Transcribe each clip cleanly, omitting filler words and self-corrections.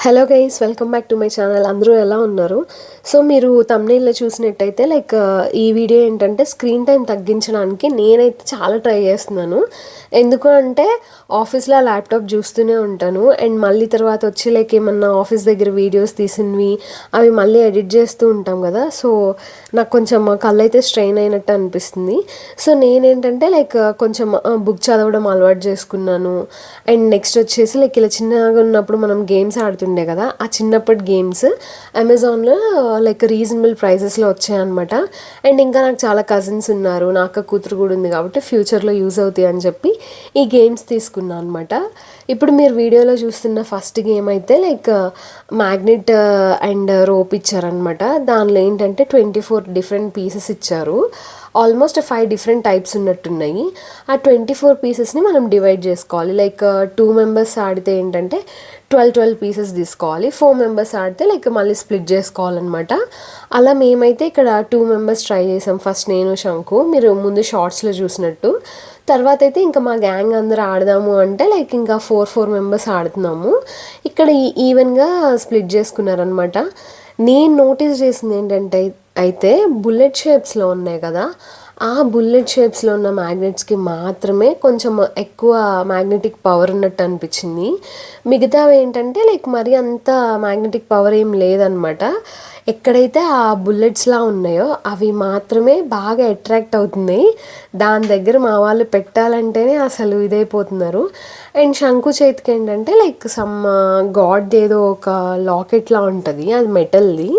Hello guys, welcome back to my channel. అందరూ ఎలా ఉన్నారు? సో మీరు తమ్నైల్లో చూసినట్టయితే ఈ వీడియో ఏంటంటే స్క్రీన్ టైం తగ్గించడానికి నేనైతే చాలా ట్రై చేస్తున్నాను. ఎందుకు అంటే ఆఫీస్లో ల్యాప్టాప్ చూస్తూనే ఉంటాను అండ్ మళ్ళీ తర్వాత వచ్చి ఏమన్నా ఆఫీస్ దగ్గర వీడియోస్ తీసినవి అవి మళ్ళీ ఎడిట్ చేస్తూ ఉంటాం కదా. సో నాకు కొంచెం కళ్ళు అయితే స్ట్రెయిన్ అయినట్టు అనిపిస్తుంది. సో నేనేంటంటే కొంచెం బుక్ చదవడం అలవాటు చేసుకున్నాను. అండ్ నెక్స్ట్ వచ్చేసి ఇలా చిన్నగా ఉన్నప్పుడు మనం గేమ్స్ ఆడుతుండే కదా, ఆ చిన్నప్పటి గేమ్స్ అమెజాన్లో రీజనబుల్ ప్రైజెస్లో వచ్చాయన్నమాట. అండ్ ఇంకా నాకు చాలా కజిన్స్ ఉన్నారు, నా అక్క కూతురు కూడా ఉంది కాబట్టి ఫ్యూచర్లో యూజ్ అవుతాయి అని చెప్పి ఈ గేమ్స్ తీసుకున్నాను అనమాట. ఇప్పుడు మీరు వీడియోలో చూస్తున్న ఫస్ట్ గేమ్ అయితే మ్యాగ్నెట్ అండ్ రోప్ ఇచ్చారనమాట. దానిలో ఏంటంటే 24 డిఫరెంట్ పీసెస్ ఇచ్చారు. ఆల్మోస్ట్ 5 డిఫరెంట్ టైప్స్ ఉన్నట్టున్నాయి. ఆ 24 పీసెస్ని మనం డివైడ్ చేసుకోవాలి. 2 మెంబర్స్ ఆడితే ఏంటంటే 12 పీసెస్ తీసుకోవాలి. 4 మెంబర్స్ ఆడితే మళ్ళీ స్ప్లిట్ చేసుకోవాలన్నమాట. అలా మేమైతే ఇక్కడ 2 మెంబర్స్ ట్రై చేసాం. ఫస్ట్ నేను, శంకు, మీరు ముందు షార్ట్స్లో చూసినట్టు. తర్వాత అయితే ఇంకా మా గ్యాంగ్ అందరూ ఆడదాము అంటే ఇంకా 4 మెంబర్స్ ఆడుతున్నాము. ఇక్కడ ఈవెన్గా స్ప్లిట్ చేసుకున్నారనమాట. నేను నోటీస్ చేసింది ఏంటంటే అయితే బుల్లెట్ షేప్స్లో ఉన్నాయి కదా, ఆ బుల్లెట్ షేప్స్లో ఉన్న మ్యాగ్నెట్స్కి మాత్రమే కొంచెం ఎక్కువ మ్యాగ్నెటిక్ పవర్ ఉన్నట్టు అనిపించింది. మిగతావి ఏంటంటే మరీ అంత మ్యాగ్నెటిక్ పవర్ ఏం లేదనమాట. ఎక్కడైతే ఆ బుల్లెట్స్లా ఉన్నాయో అవి మాత్రమే బాగా అట్రాక్ట్ అవుతున్నాయి. దాని దగ్గర మా వాళ్ళు పెట్టాలంటేనే అసలు ఇదైపోతున్నారు. అండ్ శంకు చేతికి ఏంటంటే సమ్ గాడ్ ఏదో ఒక లాకెట్లా ఉంటుంది, అది మెటల్ది.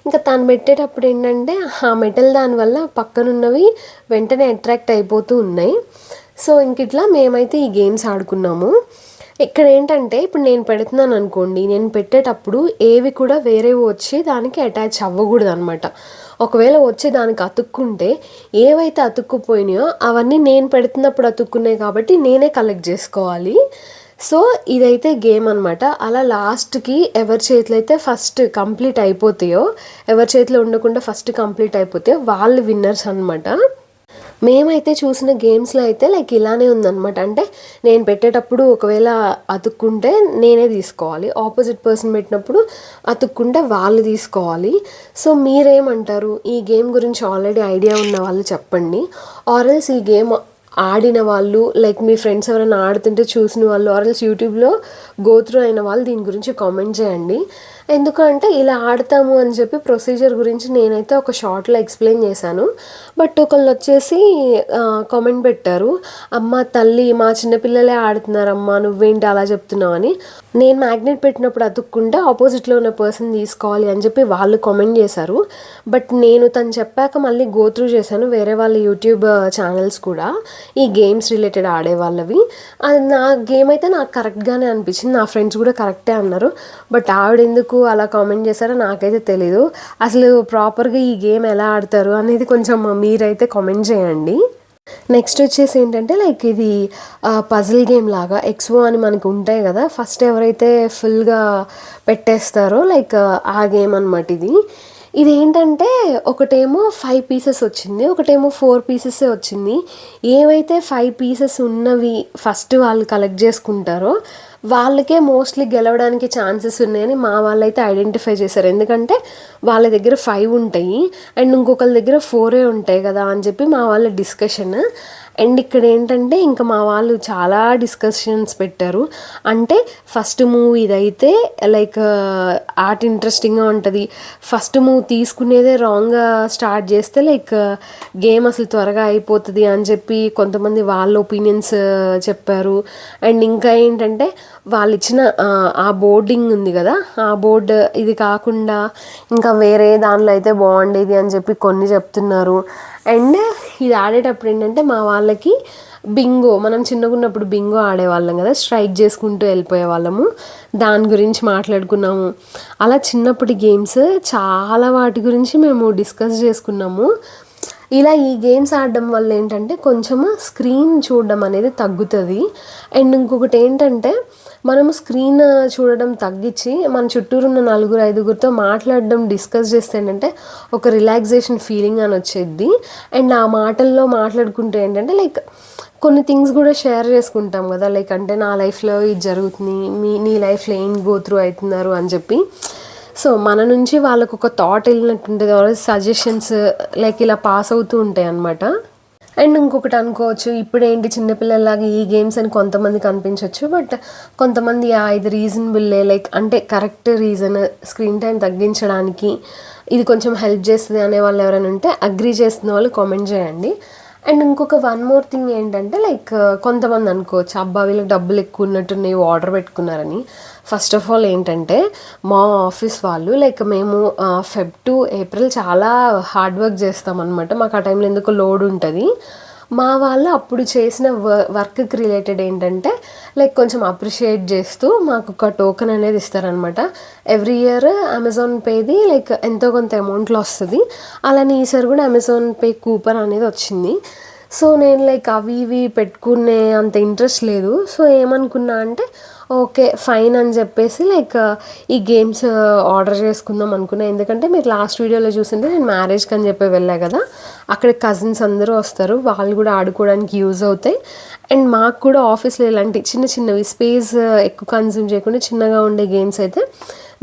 ఇంకా తను పెట్టేటప్పుడు ఏంటంటే ఆ మెటల్ దానివల్ల పక్కనున్నవి వెంటనే అట్రాక్ట్ అయిపోతూ ఉన్నాయి. సో ఇంక ఇట్లా మేమైతే ఈ గేమ్స్ ఆడుకున్నాము. ఇక్కడ ఏంటంటే ఇప్పుడు నేను పెడుతున్నాను అనుకోండి, నేను పెట్టేటప్పుడు ఏవి కూడా వేరేవి వచ్చి దానికి అటాచ్ అవ్వకూడదు అనమాట. ఒకవేళ వచ్చి దానికి అతుక్కుంటే ఏవైతే అతుక్కుపోయినాయో అవన్నీ నేను పెడుతున్నప్పుడు అతుక్కున్నాయి కాబట్టి నేనే కలెక్ట్ చేసుకోవాలి. సో ఇదైతే గేమ్ అనమాట. అలా లాస్ట్కి ఎవరి చేతిలో అయితే ఫస్ట్ కంప్లీట్ అయిపోతాయో, ఎవరి చేతిలో ఉండకుండా ఫస్ట్ కంప్లీట్ అయిపోతాయో వాళ్ళు విన్నర్స్ అనమాట. మేమైతే చూసిన గేమ్స్లో అయితే ఇలానే ఉందన్నమాట. అంటే నేను పెట్టేటప్పుడు ఒకవేళ అతుక్కుంటే నేనే తీసుకోవాలి, ఆపోజిట్ పర్సన్ పెట్టినప్పుడు అతుక్కుంటే వాళ్ళు తీసుకోవాలి. సో మీరేమంటారు? ఈ గేమ్ గురించి ఆల్రెడీ ఐడియా ఉన్న వాళ్ళు చెప్పండి. ఆర్ఎల్స్ ఈ గేమ్ ఆడిన వాళ్ళు మీ ఫ్రెండ్స్ ఎవరైనా ఆడుతుంటే చూసిన వాళ్ళు ఆర్ఎల్స్ యూట్యూబ్లో గోత్రూ అయిన వాళ్ళు దీని గురించి కామెంట్ చేయండి. ఎందుకంటే ఇలా ఆడతాము అని చెప్పి ప్రొసీజర్ గురించి నేనైతే ఒక షార్ట్లో ఎక్స్ప్లెయిన్ చేశాను. బట్ ఒకళ్ళు వచ్చేసి కామెంట్ పెట్టారు, అమ్మ తల్లి మా చిన్నపిల్లలే ఆడుతున్నారమ్మా, నువ్వేంటి అలా చెప్తున్నావు అని. నేను మ్యాగ్నెట్ పెట్టినప్పుడు అతుక్కుంటే ఆపోజిట్లో ఉన్న పర్సన్ తీసుకోవాలి అని చెప్పి వాళ్ళు కామెంట్ చేశారు. బట్ నేను తను చెప్పాక మళ్ళీ గోత్రూ చేశాను వేరే వాళ్ళ యూట్యూబ్ ఛానల్స్ కూడా, ఈ గేమ్స్ రిలేటెడ్ ఆడే వాళ్ళవి. అది నా గేమ్ అయితే నాకు కరెక్ట్గానే అనిపించింది, నా ఫ్రెండ్స్ కూడా కరెక్టే అన్నారు. బట్ ఆవిడ ఎందుకు అలా కామెంట్ చేశారో నాకైతే తెలీదు. అసలు ప్రాపర్గా ఈ గేమ్ ఎలా ఆడతారు అనేది కొంచెం మీరైతే కామెంట్ చేయండి. నెక్స్ట్ వచ్చేసి ఏంటంటే ఇది పజిల్ గేమ్ లాగా ఎక్స్వో అని మనకు ఉంటాయి కదా, ఫస్ట్ ఎవరైతే ఫుల్గా పెట్టేస్తారో ఆ గేమ్ అనమాట ఇది. ఇదేంటంటే ఒకటేమో 5 పీసెస్ వచ్చింది, ఒకటేమో 4 పీసెసే వచ్చింది. ఏవైతే 5 పీసెస్ ఉన్నవి ఫస్ట్ వాళ్ళు కలెక్ట్ చేసుకుంటారో వాళ్ళకే మోస్ట్లీ గెలవడానికి ఛాన్సెస్ ఉన్నాయని మా వాళ్ళైతే ఐడెంటిఫై చేశారు. ఎందుకంటే వాళ్ళ దగ్గర 5 ఉంటాయి అండ్ ఇంకొకరి దగ్గర 4 ఉంటాయి కదా అని చెప్పి మా వాళ్ళ డిస్కషన్. అండ్ ఇక్కడ ఏంటంటే ఇంకా మా వాళ్ళు చాలా డిస్కషన్స్ పెట్టారు. అంటే ఫస్ట్ మూవ్ ఇదైతే ఆర్ట్ ఇంట్రెస్టింగ్గా ఉంటుంది, ఫస్ట్ మూవ్ తీసుకునేదే రాంగ్గా స్టార్ట్ చేస్తే గేమ్ అసలు త్వరగా అయిపోతుంది అని చెప్పి కొంతమంది వాళ్ళ ఒపీనియన్స్ చెప్పారు. అండ్ ఇంకా ఏంటంటే వాళ్ళు ఇచ్చిన ఆ బోర్డింగ్ ఉంది కదా, ఆ బోర్డు ఇది కాకుండా ఇంకా వేరే దానిలో అయితే బాగుండేది అని చెప్పి కొన్ని చెప్తున్నారు. అండ్ ఇది ఆడేటప్పుడు ఏంటంటే మా వాళ్ళకి బింగో, మనం చిన్నగా ఉన్నప్పుడు బింగో ఆడేవాళ్ళం కదా, స్ట్రైక్ చేసుకుంటూ వెళ్ళిపోయే వాళ్ళము, దాని గురించి మాట్లాడుకున్నాము. అలా చిన్నప్పటి గేమ్స్ చాలా వాటి గురించి మేము డిస్కస్ చేసుకున్నాము. ఇలా ఈ గేమ్స్ ఆడడం వల్ల ఏంటంటే కొంచెం స్క్రీన్ చూడడం అనేది తగ్గుతుంది. అండ్ ఇంకొకటి ఏంటంటే మనము స్క్రీన్ చూడడం తగ్గించి మన చుట్టూరు ఉన్న 4-5గురితో మాట్లాడడం, డిస్కస్ చేస్తే ఏంటంటే ఒక రిలాక్సేషన్ ఫీలింగ్ అని వచ్చేది. అండ్ ఆ మాటల్లో మాట్లాడుకుంటే ఏంటంటే లైక్ కొన్ని థింగ్స్ కూడా షేర్ చేసుకుంటాం కదా, లైక్ అంటే నా లైఫ్లో ఇది జరుగుతుంది, నీ లైఫ్లో ఏం గో త్రూ అవుతున్నారు అని చెప్పి. సో మన నుంచి వాళ్ళకు ఒక థాట్ వెళ్ళినట్టుంటుంది, సజెషన్స్ లైక్ ఇలా పాస్ అవుతూ ఉంటాయి అన్నమాట. అండ్ ఇంకొకటి అనుకోవచ్చు, ఇప్పుడేంటి చిన్నపిల్లలాగా ఈ గేమ్స్ అని కొంతమందికి అనిపించవచ్చు, బట్ కొంతమంది ఇది రీజనబుల్లే, లైక్ అంటే కరెక్ట్ రీజన్ స్క్రీన్ టైం తగ్గించడానికి ఇది కొంచెం హెల్ప్ చేస్తుంది అనే వాళ్ళు ఎవరైనా ఉంటే అగ్రీ చేస్తున్న వాళ్ళు కామెంట్ చేయండి. అండ్ ఇంకొక వన్ మోర్ థింగ్ ఏంటంటే లైక్ కొంతమంది అనుకోవచ్చు, అబ్బా వీళ్ళకి డబ్బులు ఎక్కువ ఉన్నట్టున్నాయి ఆర్డర్ పెట్టుకున్నారని. ఫస్ట్ ఆఫ్ ఆల్ ఏంటంటే మా ఆఫీస్ వాళ్ళు లైక్ మేము ఫెబ్ టు ఏప్రిల్ చాలా హార్డ్ వర్క్ చేస్తామన్నమాట. మాకు ఆ టైంలో ఎందుకో లోడ్ ఉంటుంది. మా వాళ్ళు అప్పుడు చేసిన వర్క్కి రిలేటెడ్ ఏంటంటే లైక్ కొంచెం అప్రిషియేట్ చేస్తూ మాకు ఒక టోకెన్ అనేది ఇస్తారనమాట. ఎవ్రీ ఇయర్ అమెజాన్ పేది లైక్ ఎంతో కొంత అమౌంట్లో వస్తుంది. అలానే ఈసారి కూడా అమెజాన్ పే కూపన్ అనేది వచ్చింది. సో నేను లైక్ అవి ఇవి పెట్టుకునే అంత ఇంట్రెస్ట్ లేదు. సో ఏమనుకున్నా అంటే ఓకే ఫైన్ అని చెప్పేసి లైక్ ఈ గేమ్స్ ఆర్డర్ చేసుకుందాం అనుకున్నా. ఎందుకంటే మీరు లాస్ట్ వీడియోలో చూసింటే నేను మ్యారేజ్కి అని చెప్పి వెళ్ళా కదా, అక్కడ కజిన్స్ అందరూ వస్తారు, వాళ్ళు కూడా ఆడుకోవడానికి యూజ్ అవుతాయి. అండ్ మాకు కూడా ఆఫీస్లో ఇలాంటి చిన్న చిన్నవి స్పేస్ ఎక్కువ కన్జ్యూమ్ చేయకుండా చిన్నగా ఉండే గేమ్స్ అయితే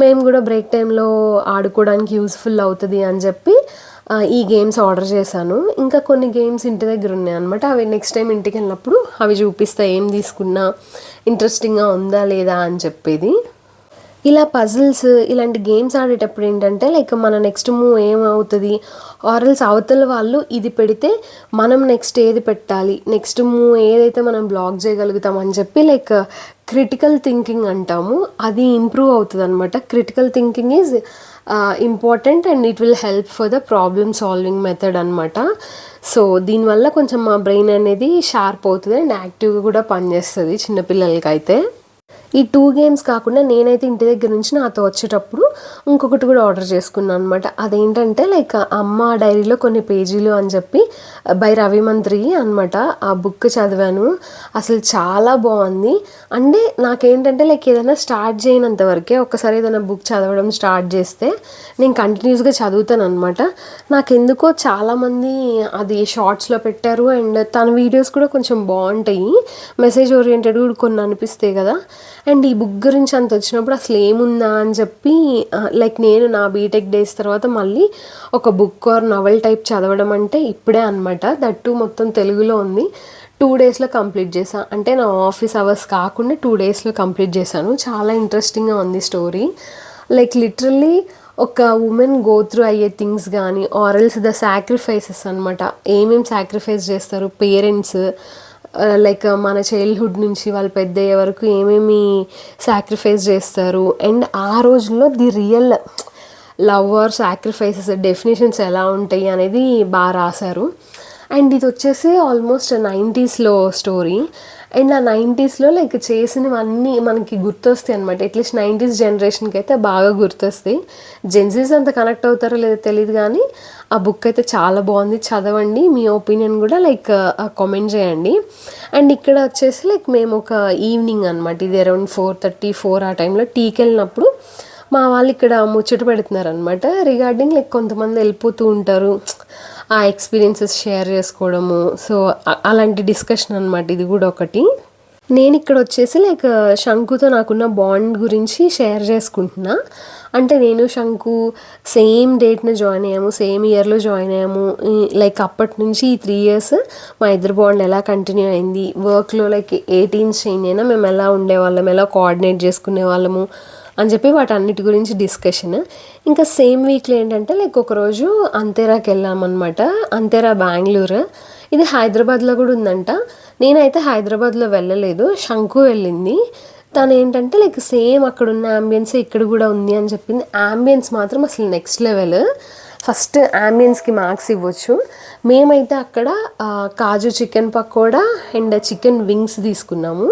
మేము కూడా బ్రేక్ టైంలో ఆడుకోవడానికి యూస్ఫుల్ అవుతుంది అని చెప్పి ఈ గేమ్స్ ఆర్డర్ చేశాను. ఇంకా కొన్ని గేమ్స్ ఇంటి దగ్గర ఉన్నాయి అనమాట. అవి నెక్స్ట్ టైం ఇంటికి వెళ్ళినప్పుడు అవి చూపిస్తా, ఏం తీసుకున్నా ఇంట్రెస్టింగ్గా ఉందా లేదా అని చెప్పేది. ఇలా పజిల్స్ ఇలాంటి గేమ్స్ ఆడేటప్పుడు ఏంటంటే లైక్ మన నెక్స్ట్ మూవ్ ఏమవుతుంది, ఆర్ఎల్స్ అవతల వాళ్ళు ఇది పెడితే మనం నెక్స్ట్ ఏది పెట్టాలి, నెక్స్ట్ మూవ్ ఏదైతే మనం బ్లాక్ చేయగలుగుతాం అని చెప్పి లైక్ క్రిటికల్ థింకింగ్ అంటాము, అది ఇంప్రూవ్ అవుతుంది అనమాట. Critical thinking is important and it will help for the problem solving method అనమాట. సో దీనివల్ల కొంచెం మా బ్రెయిన్ అనేది షార్ప్ అవుతుంది అండ్ యాక్టివ్గా కూడా పనిచేస్తుంది చిన్నపిల్లలకి అయితే. ఈ 2 గేమ్స్ కాకుండా నేనైతే ఇంటి దగ్గర నుంచి నాతో వచ్చేటప్పుడు ఇంకొకటి కూడా ఆర్డర్ చేసుకున్నాను అనమాట. అదేంటంటే లైక్ అమ్మ డైరీలో కొన్ని పేజీలు అని చెప్పి బై రవి మంత్రి అనమాట. ఆ బుక్ చదివాను, అసలు చాలా బాగుంది. అంటే నాకేంటంటే లైక్ ఏదైనా స్టార్ట్ చేయనంత వరకే, ఒక్కసారి ఏదైనా బుక్ చదవడం స్టార్ట్ చేస్తే నేను కంటిన్యూస్గా చదువుతాను అనమాట. నాకెందుకో చాలామంది అది షార్ట్స్లో పెట్టారు అండ్ తన వీడియోస్ కూడా కొంచెం బాగుంటాయి, మెసేజ్ ఓరియంటెడ్ కూడా కొన్ని అనిపిస్తాయి కదా. అండ్ ఈ బుక్ గురించి అంత వచ్చినప్పుడు అసలు ఏముందా అని చెప్పి లైక్ నేను నా బీటెక్ డేస్ తర్వాత మళ్ళీ ఒక బుక్ ఆర్ నవల్ టైప్ చదవడం అంటే ఇప్పుడే అనమాట. దట్టు మొత్తం తెలుగులో ఉంది. 2 డేస్లో కంప్లీట్ చేశాను. అంటే నా ఆఫీస్ అవర్స్ కాకుండా 2 డేస్లో కంప్లీట్ చేశాను. చాలా ఇంట్రెస్టింగ్గా ఉంది స్టోరీ. లైక్ లిటరల్లీ ఒక ఉమెన్ గో త్రూ అయ్యే థింగ్స్ కానీ ఆర్ఎల్స్ ద సాక్రిఫైసెస్ అనమాట. ఏమేమి సాక్రిఫైస్ చేస్తారు పేరెంట్స్, లైక్ మన చైల్డ్హుడ్ నుంచి వాళ్ళు పెద్ద అయ్యే వరకు ఏమేమి సాక్రిఫైస్ చేస్తారు అండ్ ఆ రోజుల్లో the real love or sacrifices definitions ఎలా ఉంటాయి అనేది బాగా రాశారు. అండ్ ఇది వచ్చేసి ఆల్మోస్ట్ 90స్లో స్టోరీ. అండ్ ఆ 90స్లో లైక్ చేసినవన్నీ మనకి గుర్తొస్తాయి అనమాట. అట్లీస్ట్ 90s జనరేషన్కి అయితే బాగా గుర్తొస్తాయి. జెన్జీస్ అంత కనెక్ట్ అవుతారో లేదో తెలియదు కానీ ఆ బుక్ అయితే చాలా బాగుంది, చదవండి. మీ ఒపీనియన్ కూడా లైక్ కామెంట్ చేయండి. అండ్ ఇక్కడ వచ్చేసి లైక్ మేము ఒక ఈవినింగ్ అనమాట, ఇది అరౌండ్ 4:30-4 ఆ టైంలో టీకి వెళ్ళినప్పుడు మా వాళ్ళు ఇక్కడ ముచ్చట పెడుతున్నారు అనమాట రిగార్డింగ్ లైక్ కొంతమంది వెళ్ళిపోతూ ఉంటారు, ఆ ఎక్స్పీరియన్సెస్ షేర్ చేసుకోవడము. సో అలాంటి డిస్కషన్ అనమాట ఇది కూడా ఒకటి. నేను ఇక్కడ వచ్చేసి లైక్ శంకుతో నాకున్న బాండ్ గురించి షేర్ చేసుకుంటున్నా. అంటే నేను శంకు సేమ్ డేట్న జాయిన్ అయ్యాము, సేమ్ ఇయర్లో జాయిన్ అయ్యాము. లైక్ అప్పటి నుంచి ఈ 3 years మా ఇద్దరు బాండ్ ఎలా కంటిన్యూ అయింది, వర్క్లో లైక్ ఏ టీమ్స్ చేంజ్ అయినా మేము ఎలా ఉండేవాళ్ళం, ఎలా కోఆర్డినేట్ చేసుకునే వాళ్ళము అని చెప్పి వాటన్నిటి గురించి డిస్కషన్. ఇంకా సేమ్ వీక్లో ఏంటంటే లైక్ ఒకరోజు అంతేరాకి వెళ్ళామన్నమాట. అంతేరా బెంగళూరు, ఇది హైదరాబాద్లో కూడా ఉందంట. నేనైతే హైదరాబాద్లో వెళ్ళలేదు, శంకు వెళ్ళింది. తను ఏంటంటే లైక్ సేమ్ అక్కడ ఉన్న అంబియన్స్ ఇక్కడ కూడా ఉంది అని చెప్పింది. అంబియన్స్ మాత్రం అసలు నెక్స్ట్ లెవెల్. ఫస్ట్ అంబియన్స్కి మార్క్స్ ఇవ్వచ్చు. మేమైతే అక్కడ kaju chicken pakoda and chicken wings తీసుకున్నాము.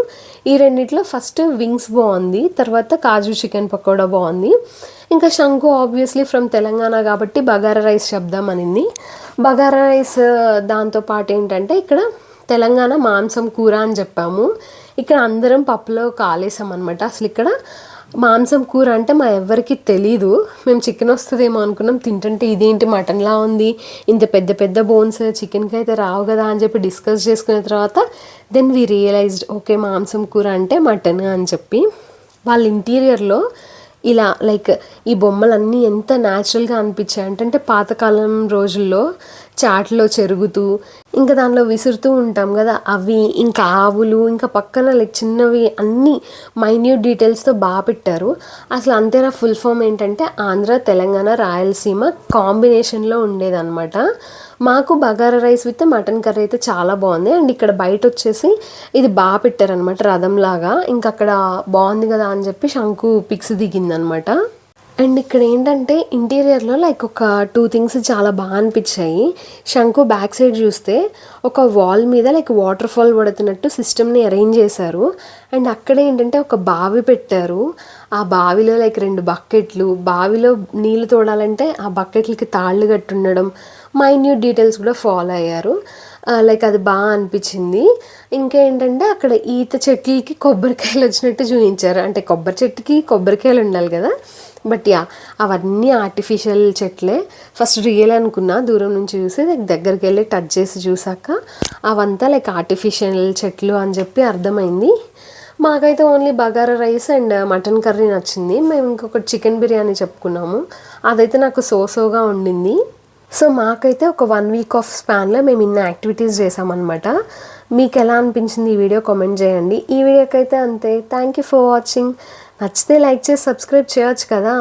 ఈ రెండిట్లో ఫస్ట్ వింగ్స్ బాగుంది, తర్వాత కాజు చికెన్ పకోడా బాగుంది. ఇంకా శంకు ఆబ్వియస్లీ ఫ్రమ్ తెలంగాణ కాబట్టి బగారా రైస్ చెప్దాం అనింది. బగారా రైస్ దాంతోపాటు ఏంటంటే ఇక్కడ తెలంగాణ మాంసం కూర అని చెప్పాము. ఇక్కడ అందరం పప్పులో కాలేసాం అనమాట. అసలు ఇక్కడ మాంసం కూర అంటే మా ఎవ్వరికి తెలీదు. మేము చికెన్ వస్తుందేమో అనుకున్నాం, తింటుంటే ఇదేంటి మటన్లా ఉంది, ఇంత పెద్ద పెద్ద బోన్స్ చికెన్కి అయితే రావు కదా అని చెప్పి డిస్కస్ చేసుకున్న తర్వాత దెన్ వీ రియలైజ్డ్ ఓకే మాంసం కూర అంటే మటన్ అని చెప్పి. వాళ్ళ ఇంటీరియర్లో ఇలా లైక్ ఈ బొమ్మలన్నీ ఎంత న్యాచురల్గా అనిపించాయి అంటే పాతకాలం రోజుల్లో చాట్లో చెరుగుతూ ఇంకా దానిలో విసురుతూ ఉంటాం కదా అవి, ఇంకా ఆవులు, ఇంకా పక్కన లైక్ చిన్నవి అన్నీ మైన్యూట్ డీటెయిల్స్తో బాగా పెట్టారు. అసలు అంతేనా ఫుల్ ఫామ్ ఏంటంటే ఆంధ్ర, తెలంగాణ, రాయలసీమ కాంబినేషన్లో ఉండేదన్నమాట. మాకు bagara rice with mutton curry అయితే చాలా బాగుంది. అండ్ ఇక్కడ బయట వచ్చేసి ఇది బాగా పెట్టారనమాట రథంలాగా. ఇంకా అక్కడ బాగుంది కదా అని చెప్పి శంకు పిక్స్ దిగిందనమాట. అండ్ ఇక్కడ ఏంటంటే ఇంటీరియర్లో లైక్ ఒక 2 థింగ్స్ చాలా బాగా అనిపించాయి. శంకు బ్యాక్ సైడ్ చూస్తే ఒక వాల్ మీద లైక్ వాటర్ ఫాల్ పడుతున్నట్టు సిస్టమ్ని అరేంజ్ చేశారు. అండ్ అక్కడ ఏంటంటే ఒక బావి పెట్టారు. ఆ బావిలో లైక్ 2 బకెట్లు, బావిలో నీళ్ళు తోడాలంటే ఆ బకెట్లకి తాళ్ళు కట్టి ఉండడం, మైన్యూట్ డీటెయిల్స్ కూడా ఫాలో అయ్యారు. లైక్ అది బాగా అనిపించింది. ఇంకా ఏంటంటే అక్కడ ఈత చెట్లకి కొబ్బరికాయలు వచ్చినట్టు చూపించారు. అంటే కొబ్బరి చెట్టుకి కొబ్బరికాయలు ఉండాలి కదా, బట్ యా అవన్నీ ఆర్టిఫిషియల్ చెట్లే. ఫస్ట్ రియల్ అనుకున్నా, దూరం నుంచి చూసి లైక్ దగ్గరికి వెళ్ళి టచ్ చేసి చూసాక అవంతా లైక్ ఆర్టిఫిషియల్ చెట్లు అని చెప్పి అర్థమైంది. మాకైతే only bagara rice and mutton curry నచ్చింది. మేము ఇంకొకటి చికెన్ బిర్యానీ చెప్పుకున్నాము, అదైతే నాకు సోసోగా ఉండింది. సో మాకైతే ఒక 1 వీక్ ఆఫ్ స్పాన్లో మేము ఇన్ని యాక్టివిటీస్ చేసామన్నమాట. మీకు ఎలా అనిపించింది ఈ వీడియో కామెంట్ చేయండి. ఈ వీడియోకి అయితే అంతే. Thank you for watching. నచ్చితే లైక్ చేసి సబ్స్క్రైబ్ చేయొచ్చు కదా.